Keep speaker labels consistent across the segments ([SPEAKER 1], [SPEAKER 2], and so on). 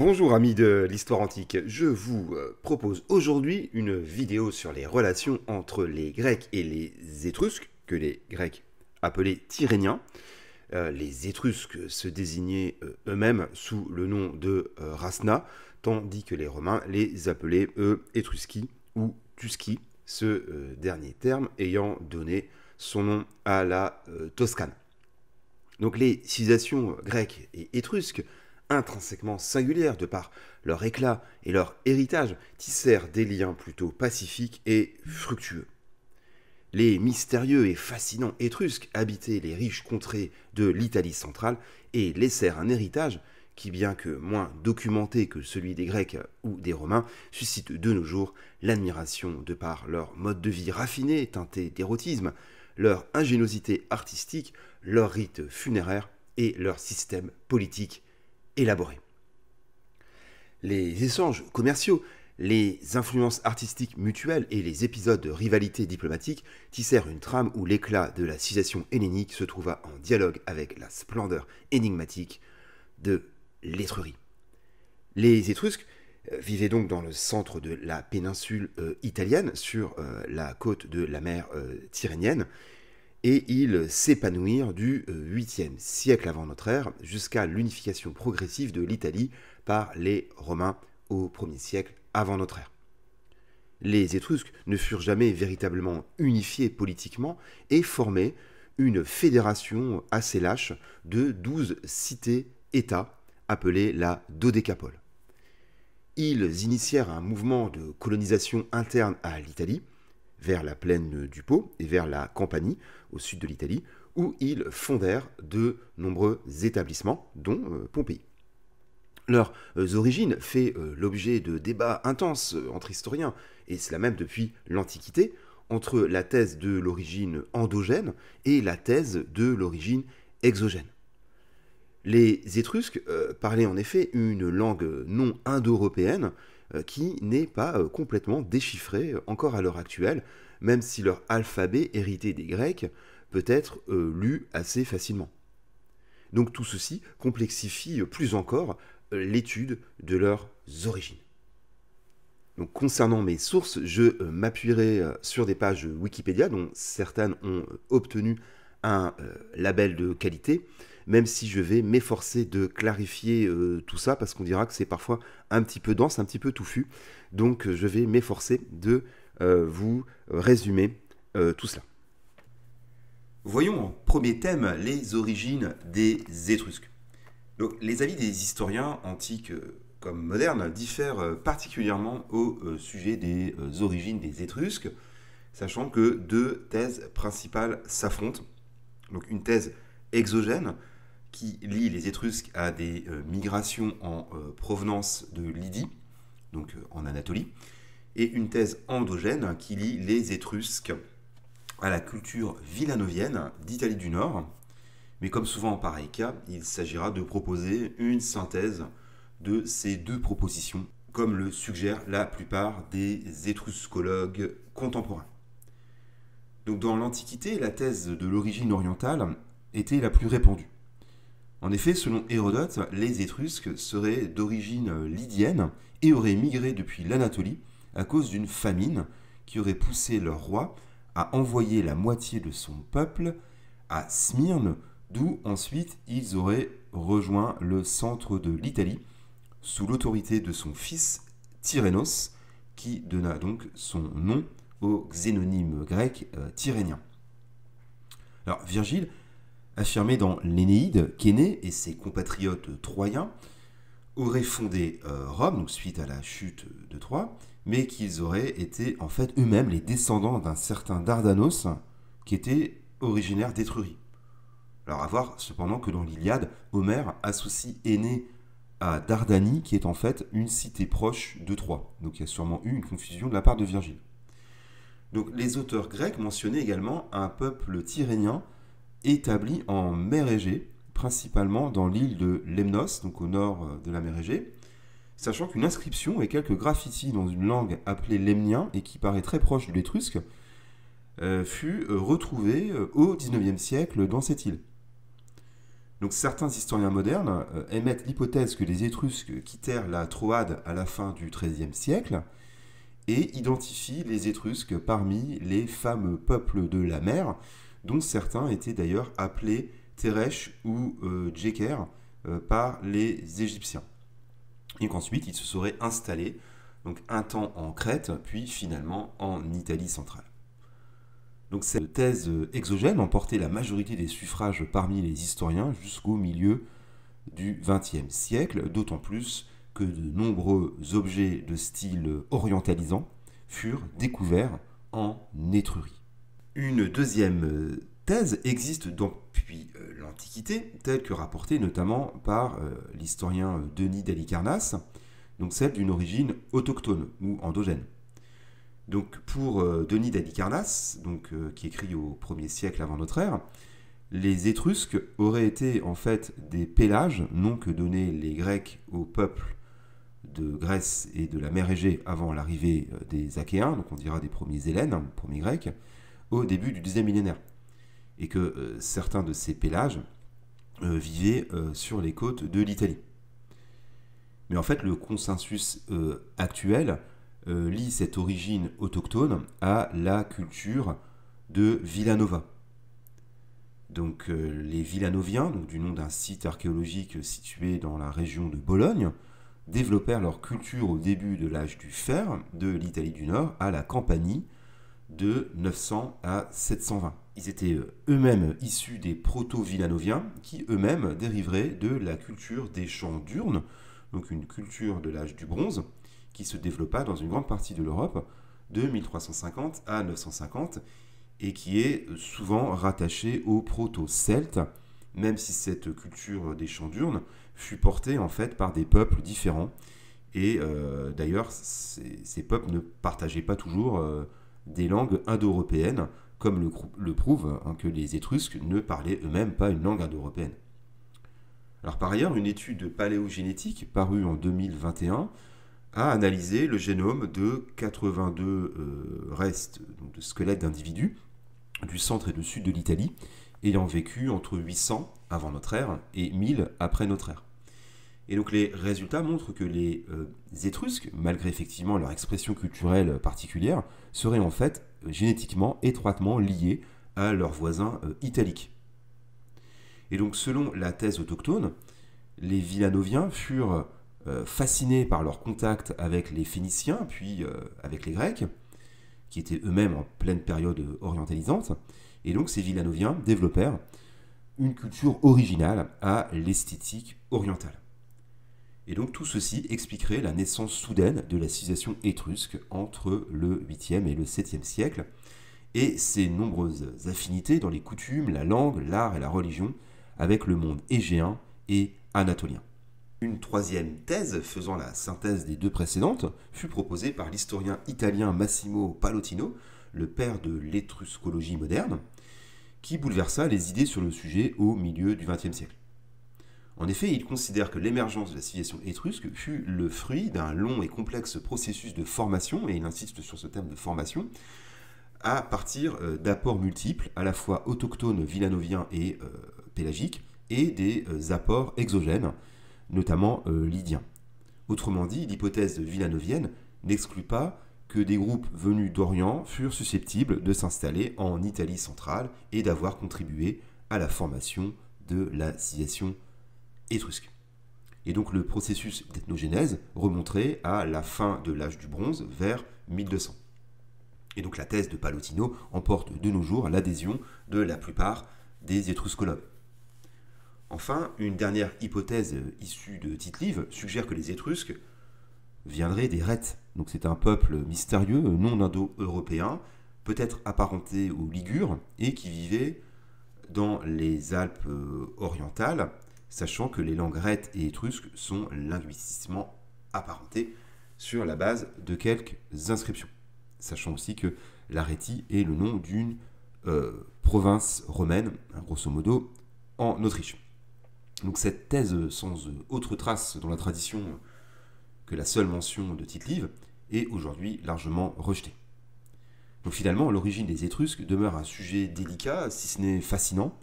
[SPEAKER 1] Bonjour amis de l'histoire antique, je vous propose aujourd'hui une vidéo sur les relations entre les Grecs et les Étrusques, que les Grecs appelaient Tyrrhéniens. Les Étrusques se désignaient eux-mêmes sous le nom de Rasna, tandis que les Romains les appelaient Étrusci ou Tusci, ce dernier terme ayant donné son nom à la Toscane. Donc les civilisations grecques et étrusques, intrinsèquement singulières de par leur éclat et leur héritage, tissèrent des liens plutôt pacifiques et fructueux. Les mystérieux et fascinants Étrusques habitaient les riches contrées de l'Italie centrale et laissèrent un héritage qui, bien que moins documenté que celui des Grecs ou des Romains, suscite de nos jours l'admiration de par leur mode de vie raffiné teinté d'érotisme, leur ingéniosité artistique, leurs rites funéraires et leur système politique élaboré. Les échanges commerciaux, les influences artistiques mutuelles et les épisodes de rivalité diplomatique tissèrent une trame où l'éclat de la civilisation hellénique se trouva en dialogue avec la splendeur énigmatique de l'Étrurie. Les Étrusques vivaient donc dans le centre de la péninsule italienne, sur la côte de la mer Tyrrhénienne, et ils s'épanouirent du 8e siècle avant notre ère jusqu'à l'unification progressive de l'Italie par les Romains au 1er siècle avant notre ère. Les Étrusques ne furent jamais véritablement unifiés politiquement et formaient une fédération assez lâche de 12 cités-États appelée la Dodécapole. Ils initièrent un mouvement de colonisation interne à l'Italie, vers la plaine du Pô et vers la Campanie, au sud de l'Italie, où ils fondèrent de nombreux établissements, dont Pompéi. Leurs origines fait l'objet de débats intenses entre historiens, et cela même depuis l'Antiquité, entre la thèse de l'origine endogène et la thèse de l'origine exogène. Les Étrusques parlaient en effet une langue non indo-européenne qui n'est pas complètement déchiffrée encore à l'heure actuelle, même si leur alphabet hérité des Grecs peut être lu assez facilement. Donc tout ceci complexifie plus encore l'étude de leurs origines. Donc, concernant mes sources, je m'appuierai sur des pages Wikipédia dont certaines ont obtenu un label de qualité, même si je vais m'efforcer de clarifier tout ça, parce qu'on dira que c'est parfois un petit peu dense, un petit peu touffu. Donc je vais m'efforcer de vous résumer tout cela. Voyons en premier thème les origines des Étrusques. Donc, les avis des historiens antiques comme modernes diffèrent particulièrement au sujet des origines des Étrusques, sachant que deux thèses principales s'affrontent. Donc une thèse exogène qui lie les Étrusques à des migrations en provenance de Lydie, donc en Anatolie, et une thèse endogène qui lie les Étrusques à la culture villanovienne d'Italie du Nord. Mais comme souvent en pareil cas, il s'agira de proposer une synthèse de ces deux propositions, comme le suggèrent la plupart des étruscologues contemporains. Donc dans l'Antiquité, la thèse de l'origine orientale était la plus répandue. En effet, selon Hérodote, les Étrusques seraient d'origine lydienne et auraient migré depuis l'Anatolie à cause d'une famine qui aurait poussé leur roi à envoyer la moitié de son peuple à Smyrne, d'où ensuite ils auraient rejoint le centre de l'Italie sous l'autorité de son fils Tyrrhénos, qui donna donc son nom au xénonyme grec tyrrhénien. Alors Virgile affirmait dans l'Énéide qu'Énée et ses compatriotes troyens auraient fondé Rome, donc suite à la chute de Troie, mais qu'ils auraient été en fait eux-mêmes les descendants d'un certain Dardanos qui était originaire d'Étrurie. Alors à voir cependant que dans l'Iliade, Homère associe Énée à Dardanie, qui est en fait une cité proche de Troie. Donc il y a sûrement eu une confusion de la part de Virgile. Donc les auteurs grecs mentionnaient également un peuple tyrrhénien établi en mer Égée, principalement dans l'île de Lemnos, donc au nord de la mer Égée, sachant qu'une inscription et quelques graffitis dans une langue appelée lemnien et qui paraît très proche de l'étrusque fut retrouvée au XIXe siècle dans cette île. Donc certains historiens modernes émettent l'hypothèse que les Étrusques quittèrent la Troade à la fin du XIIIe siècle et identifient les Étrusques parmi les fameux peuples de la mer, dont certains étaient d'ailleurs appelés Teresh ou Djeker par les Égyptiens. Et qu'ensuite ils se seraient installés donc un temps en Crète, puis finalement en Italie centrale. Donc cette thèse exogène emportait la majorité des suffrages parmi les historiens jusqu'au milieu du XXe siècle, d'autant plus que de nombreux objets de style orientalisant furent découverts en Étrurie. Une deuxième thèse existe depuis l'Antiquité, telle que rapportée notamment par l'historien Denis d'Halicarnasse, donc celle d'une origine autochtone ou endogène. Donc pour Denis d'Halicarnasse, qui écrit au 1er siècle avant notre ère, les Étrusques auraient été en fait des pélages, nom que donnaient les Grecs au peuple de Grèce et de la mer Égée avant l'arrivée des Achéens, donc on dira des premiers Hellènes, premiers Grecs, au début du deuxième millénaire. Et que certains de ces pélages vivaient sur les côtes de l'Italie. Mais en fait, le consensus actuel lie cette origine autochtone à la culture de Villanova. Donc les Villanoviens, donc, du nom d'un site archéologique situé dans la région de Bologne, développèrent leur culture au début de l'âge du fer de l'Italie du Nord à la Campanie de 900 à 720. Ils étaient eux-mêmes issus des proto-Villanoviens qui eux-mêmes dériveraient de la culture des champs d'urnes, donc une culture de l'âge du bronze qui se développa dans une grande partie de l'Europe de 1350 à 950 et qui est souvent rattachée aux proto-celtes, même si cette culture des champs d'urnes fut portée en fait par des peuples différents. Et d'ailleurs, ces peuples ne partageaient pas toujours des langues indo-européennes, comme le prouve que les Étrusques ne parlaient eux-mêmes pas une langue indo-européenne. Alors par ailleurs, une étude paléogénétique parue en 2021 a analysé le génome de 82 restes donc de squelettes d'individus du centre et du sud de l'Italie, ayant vécu entre 800 avant notre ère et 1000 après notre ère. Et donc les résultats montrent que les Étrusques, malgré effectivement leur expression culturelle particulière, seraient en fait génétiquement étroitement liés à leurs voisins italiques. Et donc selon la thèse autochtone, les Villanoviens furent fascinés par leur contact avec les Phéniciens, puis avec les Grecs, qui étaient eux-mêmes en pleine période orientalisante, et donc ces Villanoviens développèrent une culture originale à l'esthétique orientale. Et donc tout ceci expliquerait la naissance soudaine de la civilisation étrusque entre le 8e et le 7e siècle, et ses nombreuses affinités dans les coutumes, la langue, l'art et la religion avec le monde égéen et anatolien. Une troisième thèse, faisant la synthèse des deux précédentes, fut proposée par l'historien italien Massimo Pallottino, le père de l'étruscologie moderne, qui bouleversa les idées sur le sujet au milieu du XXe siècle. En effet, il considère que l'émergence de la civilisation étrusque fut le fruit d'un long et complexe processus de formation, et il insiste sur ce terme de formation, à partir d'apports multiples, à la fois autochtones, villanoviens et pélagiques, et des apports exogènes, notamment lydiens. Autrement dit, l'hypothèse villanovienne n'exclut pas que des groupes venus d'Orient furent susceptibles de s'installer en Italie centrale et d'avoir contribué à la formation de la civilisation étrusque. Et donc le processus d'ethnogénèse remonterait à la fin de l'âge du bronze, vers 1200. Et donc la thèse de Pallottino emporte de nos jours l'adhésion de la plupart des étruscologues. Enfin, une dernière hypothèse issue de Tite-Live suggère que les Étrusques viendraient des Rètes. Donc c'est un peuple mystérieux, non indo-européen, peut-être apparenté aux Ligures, et qui vivait dans les Alpes orientales, sachant que les langues rètes et étrusques sont linguistiquement apparentées sur la base de quelques inscriptions. Sachant aussi que la Rhétie est le nom d'une province romaine, grosso modo, en Autriche. Donc cette thèse, sans autre trace dans la tradition que la seule mention de Tite-Live, est aujourd'hui largement rejetée. Donc finalement, l'origine des Étrusques demeure un sujet délicat, si ce n'est fascinant,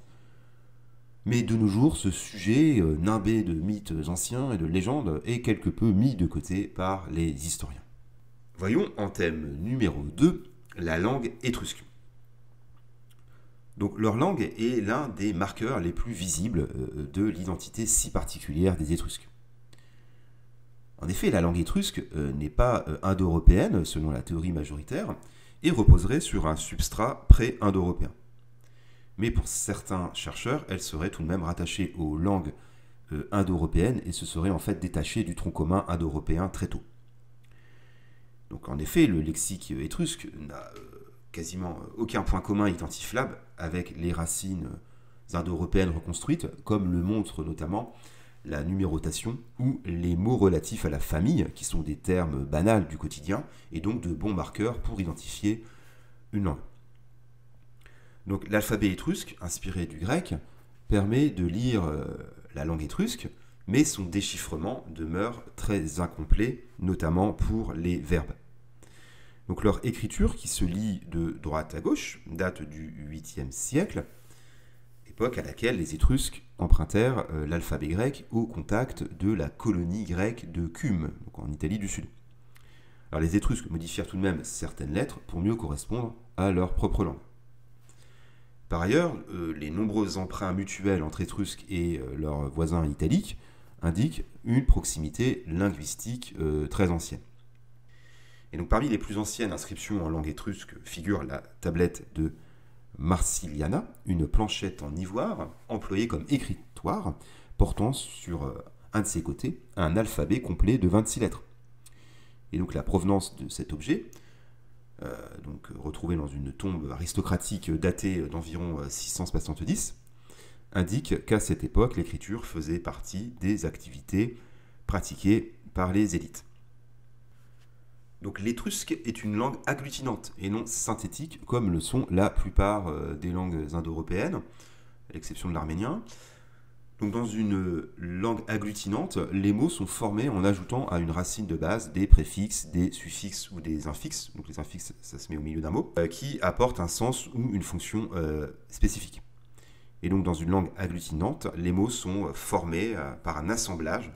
[SPEAKER 1] Mais de nos jours, ce sujet, nimbé de mythes anciens et de légendes, est quelque peu mis de côté par les historiens. Voyons en thème numéro 2, la langue étrusque. Donc leur langue est l'un des marqueurs les plus visibles de l'identité si particulière des Étrusques. En effet, la langue étrusque n'est pas indo-européenne selon la théorie majoritaire et reposerait sur un substrat pré-indo-européen. Mais pour certains chercheurs, elle serait tout de même rattachée aux langues indo-européennes et se serait en fait détachée du tronc commun indo-européen très tôt. Donc en effet, le lexique étrusque n'a quasiment aucun point commun identifiable avec les racines indo-européennes reconstruites, comme le montre notamment la numérotation ou les mots relatifs à la famille, qui sont des termes banals du quotidien et donc de bons marqueurs pour identifier une langue. Donc l'alphabet étrusque, inspiré du grec, permet de lire la langue étrusque, mais son déchiffrement demeure très incomplet, notamment pour les verbes. Donc leur écriture, qui se lit de droite à gauche, date du 8e siècle, époque à laquelle les Étrusques empruntèrent l'alphabet grec au contact de la colonie grecque de Cume, donc en Italie du Sud. Alors les Étrusques modifièrent tout de même certaines lettres pour mieux correspondre à leur propre langue. Par ailleurs, les nombreux emprunts mutuels entre Étrusques et leurs voisins italiques indiquent une proximité linguistique très ancienne. Et donc parmi les plus anciennes inscriptions en langue étrusque figure la tablette de Marsiliana, une planchette en ivoire employée comme écritoire, portant sur un de ses côtés un alphabet complet de 26 lettres. Et donc la provenance de cet objet, retrouvé dans une tombe aristocratique datée d'environ 670, indique qu'à cette époque, l'écriture faisait partie des activités pratiquées par les élites. Donc l'étrusque est une langue agglutinante et non synthétique, comme le sont la plupart des langues indo-européennes, à l'exception de l'arménien. Donc dans une langue agglutinante, les mots sont formés en ajoutant à une racine de base des préfixes, des suffixes ou des infixes. Donc les infixes, ça se met au milieu d'un mot, qui apportent un sens ou une fonction spécifique. Et donc dans une langue agglutinante, les mots sont formés par un assemblage,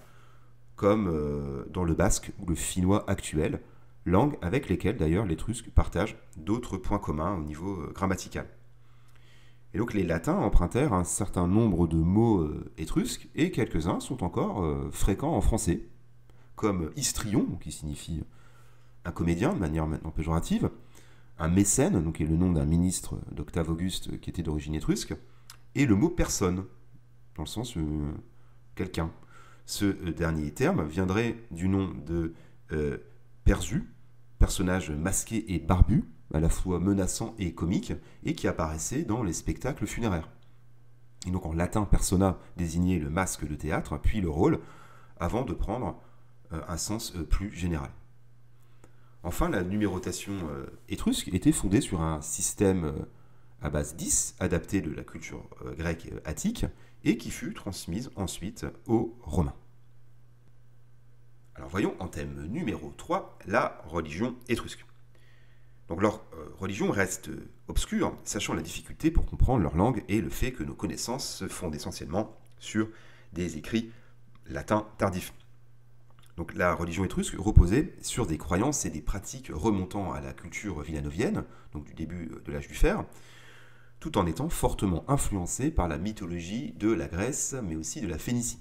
[SPEAKER 1] comme dans le basque ou le finnois actuel, langues avec lesquelles d'ailleurs l'étrusque partage d'autres points communs au niveau grammatical. Et donc les latins empruntèrent un certain nombre de mots étrusques et quelques-uns sont encore fréquents en français, comme histrion, qui signifie un comédien de manière maintenant péjorative, un mécène, donc qui est le nom d'un ministre d'Octave Auguste qui était d'origine étrusque, et le mot personne, dans le sens quelqu'un. Ce dernier terme viendrait du nom de Persu, personnage masqué et barbu, à la fois menaçant et comique, et qui apparaissait dans les spectacles funéraires. Et donc en latin, persona désignait le masque de théâtre, puis le rôle, avant de prendre un sens plus général. Enfin, la numérotation étrusque était fondée sur un système à base 10, adapté de la culture grecque attique, et qui fut transmise ensuite aux Romains. Alors voyons en thème numéro 3, la religion étrusque. Donc leur religion reste obscure, sachant la difficulté pour comprendre leur langue et le fait que nos connaissances se fondent essentiellement sur des écrits latins tardifs. Donc la religion étrusque reposait sur des croyances et des pratiques remontant à la culture villanovienne, donc du début de l'âge du fer, tout en étant fortement influencée par la mythologie de la Grèce, mais aussi de la Phénicie.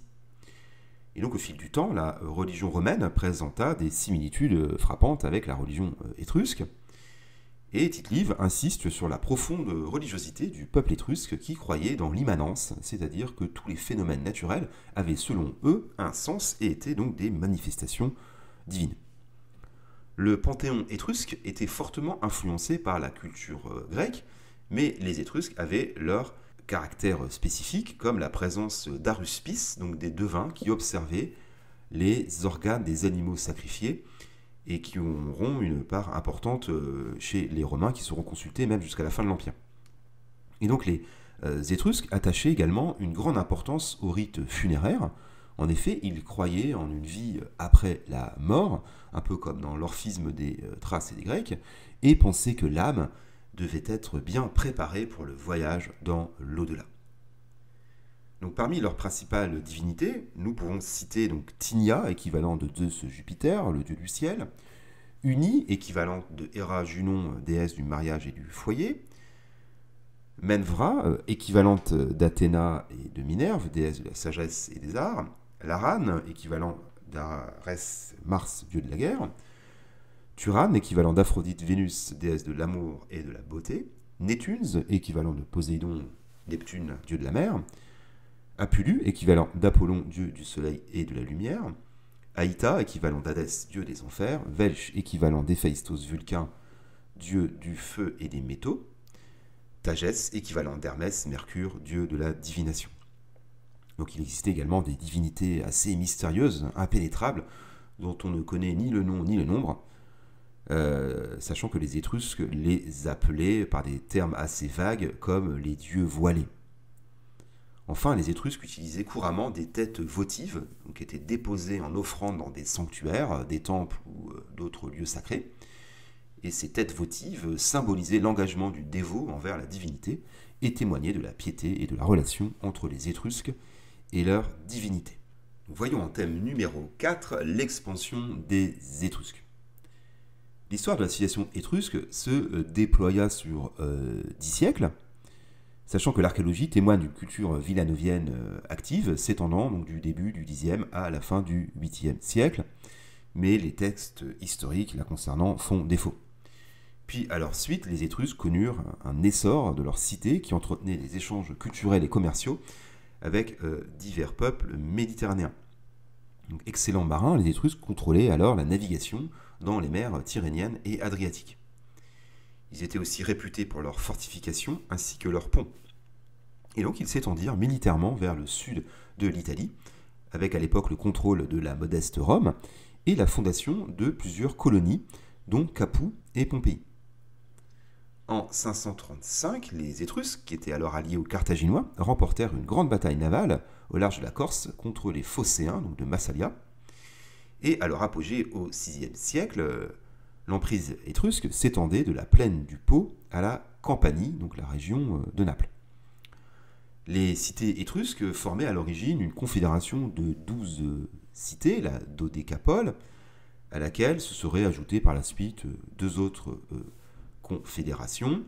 [SPEAKER 1] Et donc au fil du temps, la religion romaine présenta des similitudes frappantes avec la religion étrusque, et Tite-Live insiste sur la profonde religiosité du peuple étrusque qui croyait dans l'immanence, c'est-à-dire que tous les phénomènes naturels avaient selon eux un sens et étaient donc des manifestations divines. Le panthéon étrusque était fortement influencé par la culture grecque, mais les Étrusques avaient leur caractère spécifique, comme la présence d'aruspices, donc des devins qui observaient les organes des animaux sacrifiés et qui auront une part importante chez les Romains qui seront consultés même jusqu'à la fin de l'Empire. Et donc les Étrusques attachaient également une grande importance aux rites funéraires. En effet, ils croyaient en une vie après la mort, un peu comme dans l'orphisme des Thraces et des Grecs, et pensaient que l'âme devait être bien préparée pour le voyage dans l'au-delà. Donc, parmi leurs principales divinités, nous pouvons citer donc Tinia, équivalent de Zeus Jupiter, le dieu du ciel, Uni, équivalent de Héra Junon, déesse du mariage et du foyer, Menvra, équivalente d'Athéna et de Minerve, déesse de la sagesse et des arts, Laran, équivalent d'Arès Mars, dieu de la guerre, Turan, équivalent d'Aphrodite Vénus, déesse de l'amour et de la beauté, Nétunes, équivalent de Poséidon Neptune, dieu de la mer, Apulu, équivalent d'Apollon, dieu du soleil et de la lumière, Aïta, équivalent d'Hadès, dieu des enfers, Velch, équivalent d'Héphaïstos Vulcain, dieu du feu et des métaux, Tagès, équivalent d'Hermès, Mercure, dieu de la divination. Donc il existait également des divinités assez mystérieuses, impénétrables, dont on ne connaît ni le nom ni le nombre, sachant que les Étrusques les appelaient par des termes assez vagues comme les dieux voilés. Enfin, les Étrusques utilisaient couramment des têtes votives, qui étaient déposées en offrande dans des sanctuaires, des temples ou d'autres lieux sacrés. Et ces têtes votives symbolisaient l'engagement du dévot envers la divinité et témoignaient de la piété et de la relation entre les Étrusques et leur divinité. Voyons en thème numéro 4 l'expansion des Étrusques. L'histoire de la civilisation étrusque se déploya sur 10 siècles, sachant que l'archéologie témoigne d'une culture villanovienne active, s'étendant donc du début du Xe à la fin du 8e siècle, mais les textes historiques la concernant font défaut. Puis à leur suite, les Étrusques connurent un essor de leur cité qui entretenait les échanges culturels et commerciaux avec divers peuples méditerranéens. Donc, excellents marins, les Étrusques contrôlaient alors la navigation dans les mers Tyrrhéniennes et Adriatiques. Ils étaient aussi réputés pour leurs fortifications ainsi que leurs ponts. Et donc ils s'étendirent militairement vers le sud de l'Italie, avec à l'époque le contrôle de la modeste Rome et la fondation de plusieurs colonies, dont Capoue et Pompéi. En 535, les Étrusques, qui étaient alors alliés aux Carthaginois, remportèrent une grande bataille navale au large de la Corse contre les Phocéens, donc de Massalia. Et à leur apogée au VIe siècle, l'emprise étrusque s'étendait de la plaine du Pô à la Campanie, donc la région de Naples. Les cités étrusques formaient à l'origine une confédération de 12 cités, la Dodécapole, à laquelle se seraient ajoutées par la suite deux autres confédérations,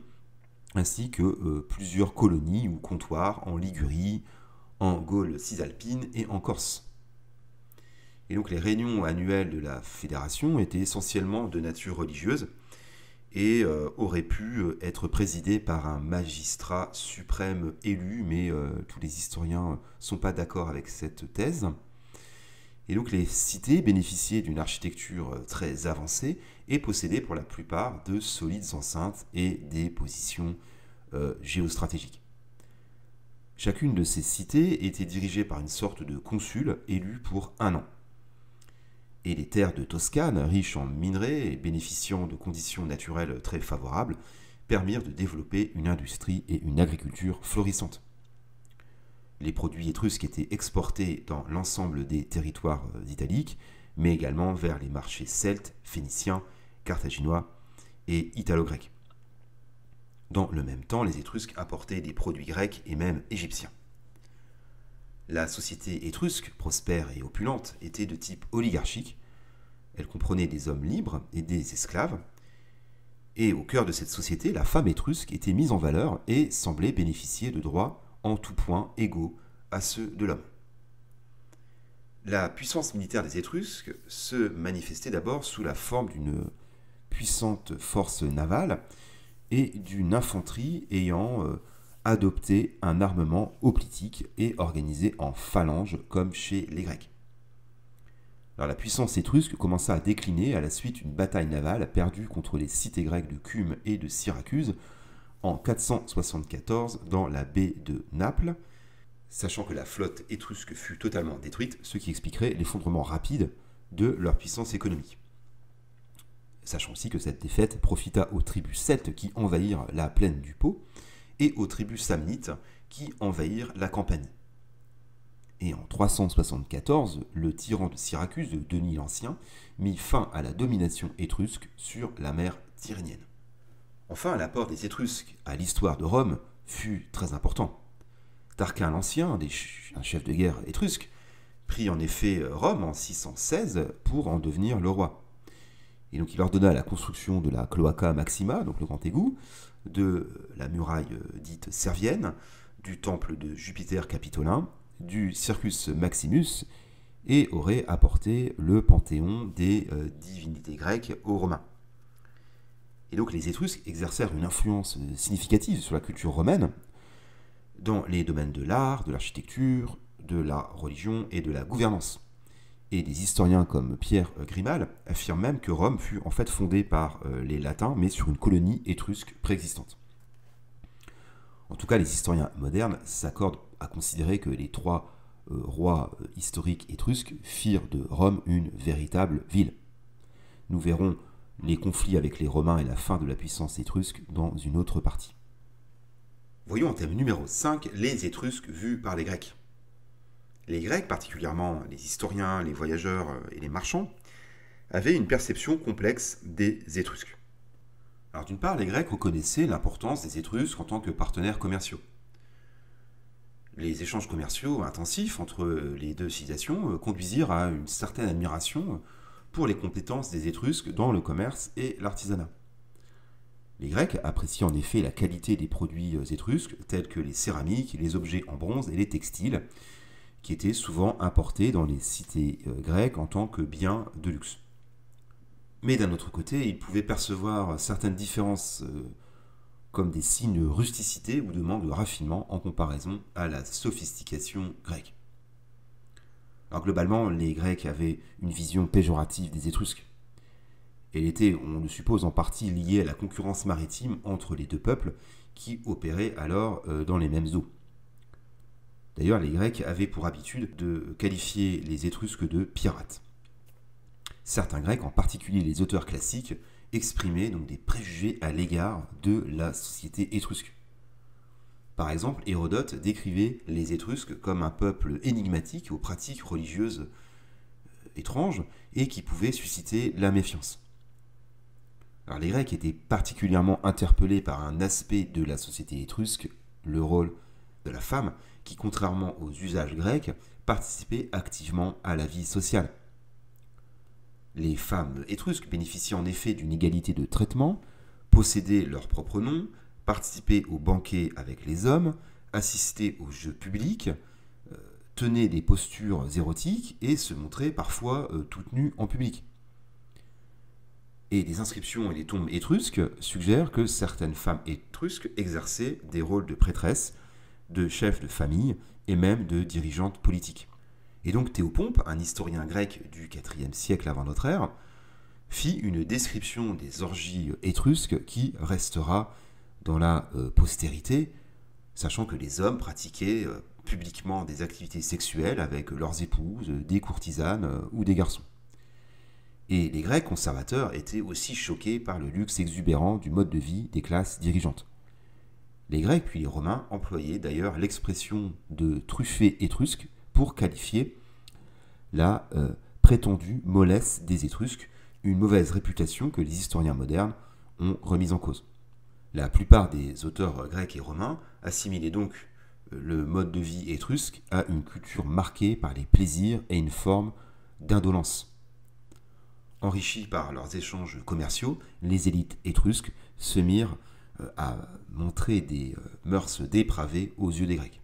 [SPEAKER 1] ainsi que plusieurs colonies ou comptoirs en Ligurie, en Gaule cisalpine et en Corse. Et donc les réunions annuelles de la fédération étaient essentiellement de nature religieuse et auraient pu être présidées par un magistrat suprême élu, mais tous les historiens ne sont pas d'accord avec cette thèse. Et donc les cités bénéficiaient d'une architecture très avancée et possédaient pour la plupart de solides enceintes et des positions géostratégiques. Chacune de ces cités était dirigée par une sorte de consul élu pour 1 an. Et les terres de Toscane, riches en minerais et bénéficiant de conditions naturelles très favorables, permirent de développer une industrie et une agriculture florissantes. Les produits étrusques étaient exportés dans l'ensemble des territoires italiques, mais également vers les marchés celtes, phéniciens, carthaginois et italo-grecs. Dans le même temps, les Étrusques apportaient des produits grecs et même égyptiens. La société étrusque, prospère et opulente, était de type oligarchique. Elle comprenait des hommes libres et des esclaves. Et au cœur de cette société, la femme étrusque était mise en valeur et semblait bénéficier de droits en tout point égaux à ceux de l'homme. La puissance militaire des Étrusques se manifestait d'abord sous la forme d'une puissante force navale et d'une infanterie ayant adopté un armement hoplitique et organisé en phalanges comme chez les Grecs. Alors, la puissance étrusque commença à décliner à la suite d'une bataille navale perdue contre les cités grecques de Cume et de Syracuse en 474 dans la baie de Naples, sachant que la flotte étrusque fut totalement détruite, ce qui expliquerait l'effondrement rapide de leur puissance économique. Sachant aussi que cette défaite profita aux tribus celtes qui envahirent la plaine du Pô et aux tribus samnites qui envahirent la Campanie. Et en 374, le tyran de Syracuse, Denis l'Ancien, mit fin à la domination étrusque sur la mer Tyrrhénienne. Enfin, l'apport des Étrusques à l'histoire de Rome fut très important. Tarquin l'Ancien, un chef de guerre étrusque, prit en effet Rome en 616 pour en devenir le roi. Et donc il ordonna la construction de la Cloaca Maxima, donc le grand égout, de la muraille dite servienne, du temple de Jupiter Capitolin, du Circus Maximus, et aurait apporté le panthéon des divinités grecques aux Romains. Et donc les Étrusques exercèrent une influence significative sur la culture romaine dans les domaines de l'art, de l'architecture, de la religion et de la gouvernance. Et des historiens comme Pierre Grimal affirment même que Rome fut en fait fondée par les Latins, mais sur une colonie étrusque préexistante. En tout cas, les historiens modernes s'accordent à considérer que les trois rois historiques étrusques firent de Rome une véritable ville. Nous verrons les conflits avec les Romains et la fin de la puissance étrusque dans une autre partie. Voyons en thème numéro 5 les Étrusques vus par les Grecs. Les Grecs, particulièrement les historiens, les voyageurs et les marchands, avaient une perception complexe des Étrusques. Alors d'une part, les Grecs reconnaissaient l'importance des Étrusques en tant que partenaires commerciaux. Les échanges commerciaux intensifs entre les deux civilisations conduisirent à une certaine admiration pour les compétences des Étrusques dans le commerce et l'artisanat. Les Grecs appréciaient en effet la qualité des produits étrusques, tels que les céramiques, les objets en bronze et les textiles, qui étaient souvent importés dans les cités grecques en tant que biens de luxe. Mais d'un autre côté, ils pouvaient percevoir certaines différences comme des signes de rusticité ou de manque de raffinement en comparaison à la sophistication grecque. Alors globalement, les Grecs avaient une vision péjorative des Étrusques. Elle était, on le suppose, en partie liée à la concurrence maritime entre les deux peuples qui opéraient alors dans les mêmes eaux. D'ailleurs, les Grecs avaient pour habitude de qualifier les Étrusques de pirates. Certains Grecs, en particulier les auteurs classiques, exprimaient donc des préjugés à l'égard de la société étrusque. Par exemple, Hérodote décrivait les Étrusques comme un peuple énigmatique aux pratiques religieuses étranges et qui pouvait susciter la méfiance. Alors, les Grecs étaient particulièrement interpellés par un aspect de la société étrusque, le rôle de la femme, qui, contrairement aux usages grecs, participait activement à la vie sociale. Les femmes étrusques bénéficiaient en effet d'une égalité de traitement, possédaient leur propre nom, participaient aux banquets avec les hommes, assistaient aux jeux publics, tenaient des postures érotiques et se montraient parfois toutes nues en public. Et des inscriptions et des tombes étrusques suggèrent que certaines femmes étrusques exerçaient des rôles de prêtresses, de chefs de famille et même de dirigeantes politiques. Et donc Théopompe, un historien grec du IVe siècle avant notre ère, fit une description des orgies étrusques qui restera dans la postérité, sachant que les hommes pratiquaient publiquement des activités sexuelles avec leurs épouses, des courtisanes ou des garçons. Et les Grecs conservateurs étaient aussi choqués par le luxe exubérant du mode de vie des classes dirigeantes. Les Grecs puis les Romains employaient d'ailleurs l'expression de truffés étrusques pour qualifier la prétendue mollesse des Étrusques, une mauvaise réputation que les historiens modernes ont remise en cause. La plupart des auteurs grecs et romains assimilaient donc le mode de vie étrusque à une culture marquée par les plaisirs et une forme d'indolence. Enrichis par leurs échanges commerciaux, les élites étrusques se mirent à montrer des mœurs dépravées aux yeux des Grecs.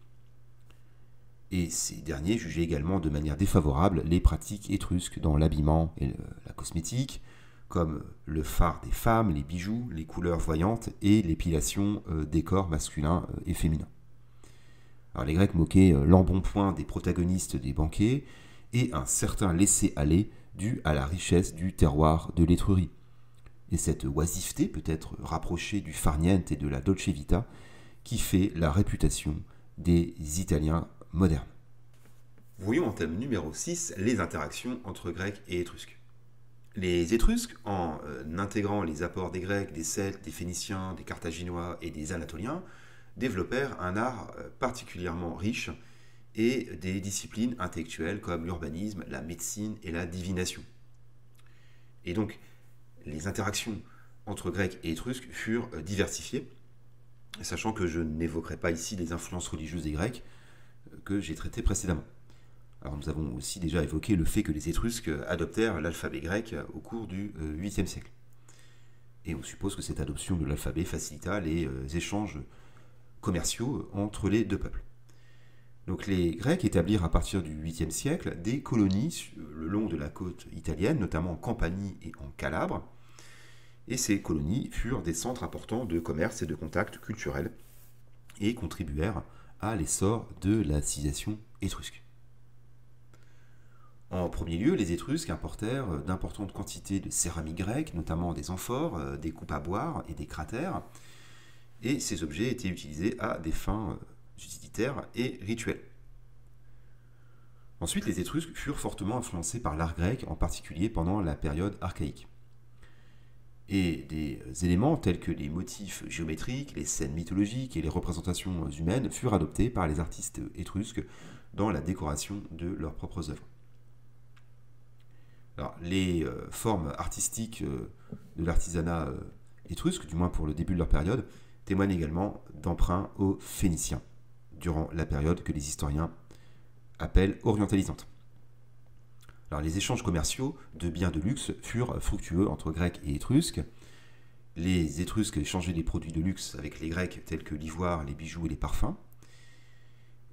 [SPEAKER 1] Et ces derniers jugeaient également de manière défavorable les pratiques étrusques dans l'habillement et la cosmétique, comme le fard des femmes, les bijoux, les couleurs voyantes et l'épilation des corps masculins et féminins. Alors, les Grecs moquaient l'embonpoint des protagonistes des banquets et un certain laisser-aller dû à la richesse du terroir de l'Étrurie. Et cette oisiveté peut être rapprochée du farniente et de la dolce vita qui fait la réputation des Italiens modernes. Voyons en thème numéro 6 les interactions entre Grecs et Étrusques. Les Étrusques, en intégrant les apports des Grecs, des Celtes, des Phéniciens, des Carthaginois et des Anatoliens, développèrent un art particulièrement riche et des disciplines intellectuelles comme l'urbanisme, la médecine et la divination. Et donc, les interactions entre Grecs et Étrusques furent diversifiées, sachant que je n'évoquerai pas ici les influences religieuses des Grecs, que j'ai traité précédemment. Alors nous avons aussi déjà évoqué le fait que les Étrusques adoptèrent l'alphabet grec au cours du 8e siècle. Et on suppose que cette adoption de l'alphabet facilita les échanges commerciaux entre les deux peuples. Donc les Grecs établirent à partir du 8e siècle des colonies le long de la côte italienne, notamment en Campanie et en Calabre. Et ces colonies furent des centres importants de commerce et de contacts culturels et contribuèrent à l'essor de la civilisation étrusque. En premier lieu, les Étrusques importèrent d'importantes quantités de céramique grecque, notamment des amphores, des coupes à boire et des cratères, et ces objets étaient utilisés à des fins utilitaires et rituels. Ensuite, les Étrusques furent fortement influencés par l'art grec, en particulier pendant la période archaïque. Et des éléments tels que les motifs géométriques, les scènes mythologiques et les représentations humaines furent adoptés par les artistes étrusques dans la décoration de leurs propres œuvres. Alors, les formes artistiques de l'artisanat étrusque, du moins pour le début de leur période, témoignent également d'emprunts aux Phéniciens, durant la période que les historiens appellent orientalisante. Alors, les échanges commerciaux de biens de luxe furent fructueux entre Grecs et Étrusques. Les Étrusques échangeaient des produits de luxe avec les Grecs tels que l'ivoire, les bijoux et les parfums.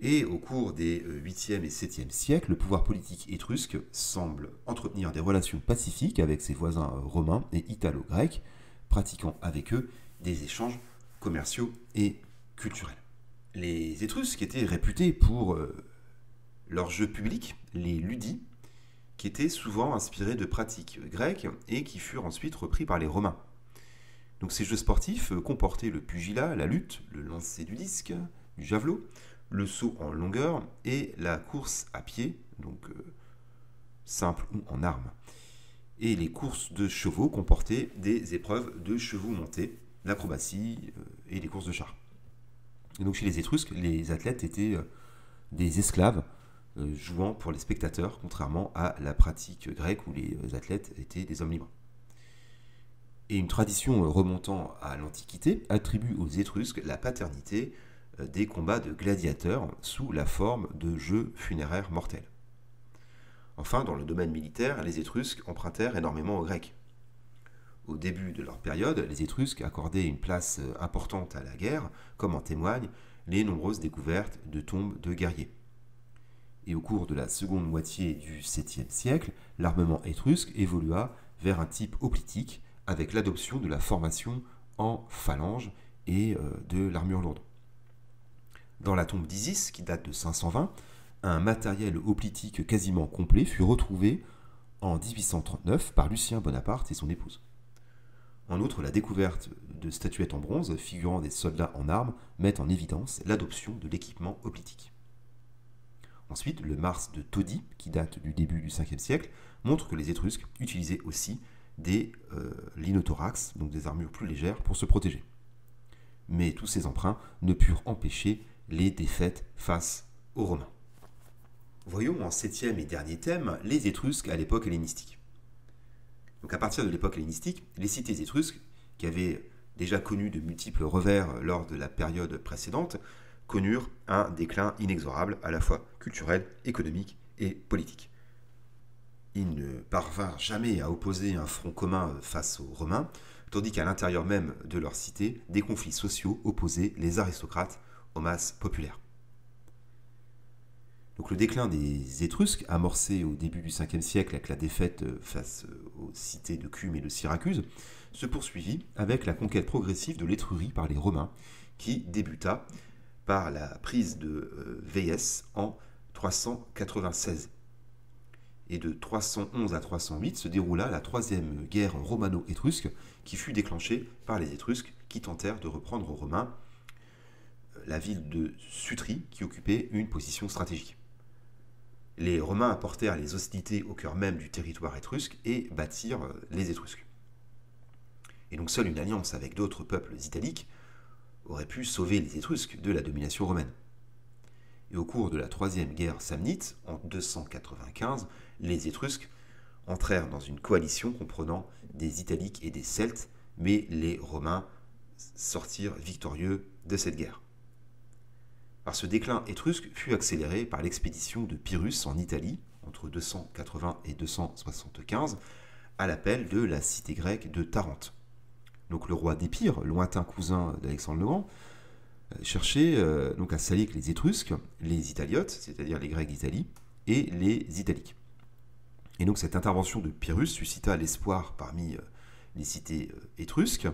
[SPEAKER 1] Et au cours des 8e et 7e siècles, le pouvoir politique étrusque semble entretenir des relations pacifiques avec ses voisins romains et italo-grecs, pratiquant avec eux des échanges commerciaux et culturels. Les Étrusques étaient réputés pour leurs jeux publics, les ludis, qui étaient souvent inspirés de pratiques grecques et qui furent ensuite repris par les Romains. Donc ces jeux sportifs comportaient le pugilat, la lutte, le lancer du disque, du javelot, le saut en longueur et la course à pied, donc simple ou en armes. Et les courses de chevaux comportaient des épreuves de chevaux montés, l'acrobatie et les courses de chars. Et donc chez les Étrusques, les athlètes étaient des esclaves jouant pour les spectateurs, contrairement à la pratique grecque où les athlètes étaient des hommes libres. Et une tradition remontant à l'Antiquité attribue aux Étrusques la paternité des combats de gladiateurs sous la forme de jeux funéraires mortels. Enfin, dans le domaine militaire, les Étrusques empruntèrent énormément aux Grecs. Au début de leur période, les Étrusques accordaient une place importante à la guerre, comme en témoignent les nombreuses découvertes de tombes de guerriers. Et au cours de la seconde moitié du 7e siècle, l'armement étrusque évolua vers un type hoplitique avec l'adoption de la formation en phalange et de l'armure lourde. Dans la tombe d'Isis, qui date de 520, un matériel hoplitique quasiment complet fut retrouvé en 1839 par Lucien Bonaparte et son épouse. En outre, la découverte de statuettes en bronze figurant des soldats en armes met en évidence l'adoption de l'équipement hoplitique. Ensuite, le Mars de Todi, qui date du début du 5e siècle, montre que les Étrusques utilisaient aussi des linothorax, donc des armures plus légères, pour se protéger. Mais tous ces emprunts ne purent empêcher les défaites face aux Romains. Voyons en 7e et dernier thème les Étrusques à l'époque hellénistique. Donc à partir de l'époque hellénistique, les cités étrusques, qui avaient déjà connu de multiples revers lors de la période précédente, connurent un déclin inexorable à la fois culturel, économique et politique. Ils ne parvinrent jamais à opposer un front commun face aux Romains, tandis qu'à l'intérieur même de leur cité, des conflits sociaux opposaient les aristocrates aux masses populaires. Donc le déclin des Étrusques, amorcé au début du 5e siècle avec la défaite face aux cités de Cume et de Syracuse, se poursuivit avec la conquête progressive de l'Étrurie par les Romains, qui débuta par la prise de Véies en 396. Et de 311 à 308 se déroula la troisième guerre romano-étrusque qui fut déclenchée par les Étrusques qui tentèrent de reprendre aux Romains la ville de Sutri qui occupait une position stratégique. Les Romains apportèrent les hostilités au cœur même du territoire étrusque et battirent les Étrusques. Et donc seule une alliance avec d'autres peuples italiques aurait pu sauver les Étrusques de la domination romaine. Et au cours de la troisième guerre samnite, en 295, les Étrusques entrèrent dans une coalition comprenant des Italiques et des Celtes, mais les Romains sortirent victorieux de cette guerre. Alors, ce déclin étrusque fut accéléré par l'expédition de Pyrrhus en Italie, entre 280 et 275, à l'appel de la cité grecque de Tarente. Donc le roi d'Épire, lointain cousin d'Alexandre le Grand, cherchait donc à s'allier avec les Étrusques, les Italiotes, c'est-à-dire les Grecs d'Italie, et les Italiques. Et donc cette intervention de Pyrrhus suscita l'espoir parmi les cités étrusques,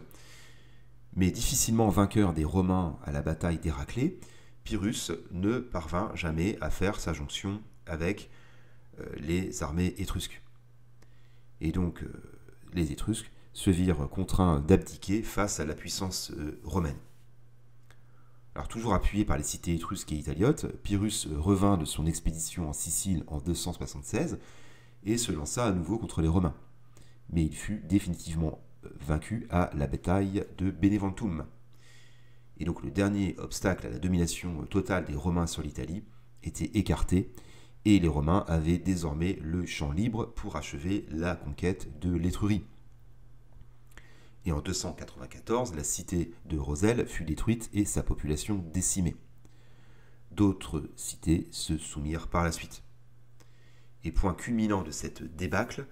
[SPEAKER 1] mais difficilement vainqueur des Romains à la bataille d'Héraclée, Pyrrhus ne parvint jamais à faire sa jonction avec les armées étrusques. Et donc les Étrusques se virent contraints d'abdiquer face à la puissance romaine. Alors toujours appuyé par les cités étrusques et italiotes, Pyrrhus revint de son expédition en Sicile en 276 et se lança à nouveau contre les Romains. Mais il fut définitivement vaincu à la bataille de Beneventum. Et donc le dernier obstacle à la domination totale des Romains sur l'Italie était écarté, et les Romains avaient désormais le champ libre pour achever la conquête de l'Étrurie. Et en 294, la cité de Roselle fut détruite et sa population décimée. D'autres cités se soumirent par la suite. Et point culminant de cette débâcle,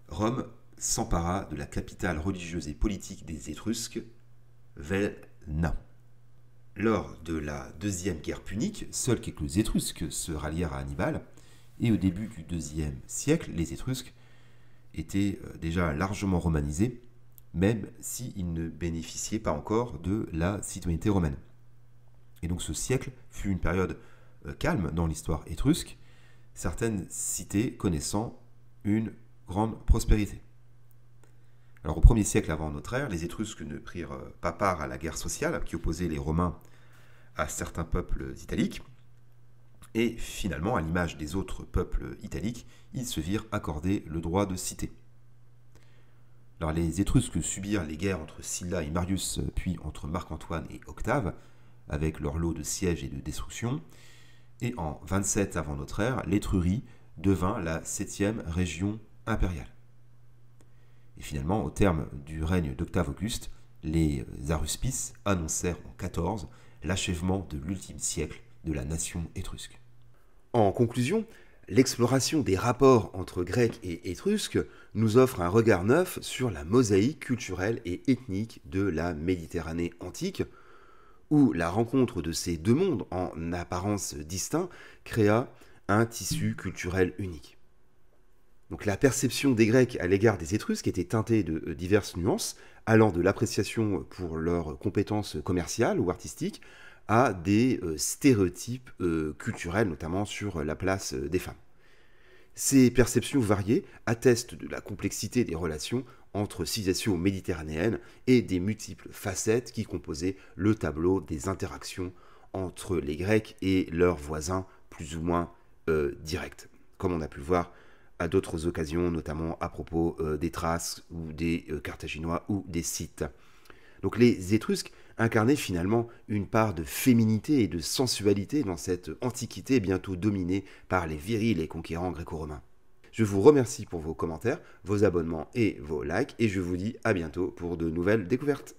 [SPEAKER 1] Rome s'empara de la capitale religieuse et politique des Étrusques, Velna. Lors de la deuxième guerre punique, seuls quelques Étrusques se rallièrent à Hannibal, et au début du IIe siècle, les Étrusques étaient déjà largement romanisés, même s'ils ne bénéficiaient pas encore de la citoyenneté romaine. Et donc ce siècle fut une période calme dans l'histoire étrusque, certaines cités connaissant une grande prospérité. Alors au 1er siècle avant notre ère, les Étrusques ne prirent pas part à la guerre sociale qui opposait les Romains à certains peuples italiques, et finalement, à l'image des autres peuples italiques, ils se virent accorder le droit de cité. Alors les Étrusques subirent les guerres entre Sylla et Marius, puis entre Marc-Antoine et Octave, avec leur lot de sièges et de destructions, et en 27 avant notre ère, l'Étrurie devint la 7e région impériale. Et finalement, au terme du règne d'Octave Auguste, les Aruspices annoncèrent en 14 l'achèvement de l'ultime siècle de la nation étrusque. En conclusion, l'exploration des rapports entre Grecs et Étrusques nous offre un regard neuf sur la mosaïque culturelle et ethnique de la Méditerranée antique, où la rencontre de ces deux mondes, en apparence distincts, créa un tissu culturel unique. Donc la perception des Grecs à l'égard des Étrusques était teintée de diverses nuances, allant de l'appréciation pour leurs compétences commerciales ou artistiques à des stéréotypes culturels, notamment sur la place des femmes. Ces perceptions variées attestent de la complexité des relations entre civilisations méditerranéennes et des multiples facettes qui composaient le tableau des interactions entre les Grecs et leurs voisins plus ou moins directs, comme on a pu le voir à d'autres occasions, notamment à propos des Thraces ou des Carthaginois ou des Scythes. Donc les Étrusques incarnaient finalement une part de féminité et de sensualité dans cette antiquité bientôt dominée par les virils et conquérants gréco-romains. Je vous remercie pour vos commentaires, vos abonnements et vos likes, et je vous dis à bientôt pour de nouvelles découvertes.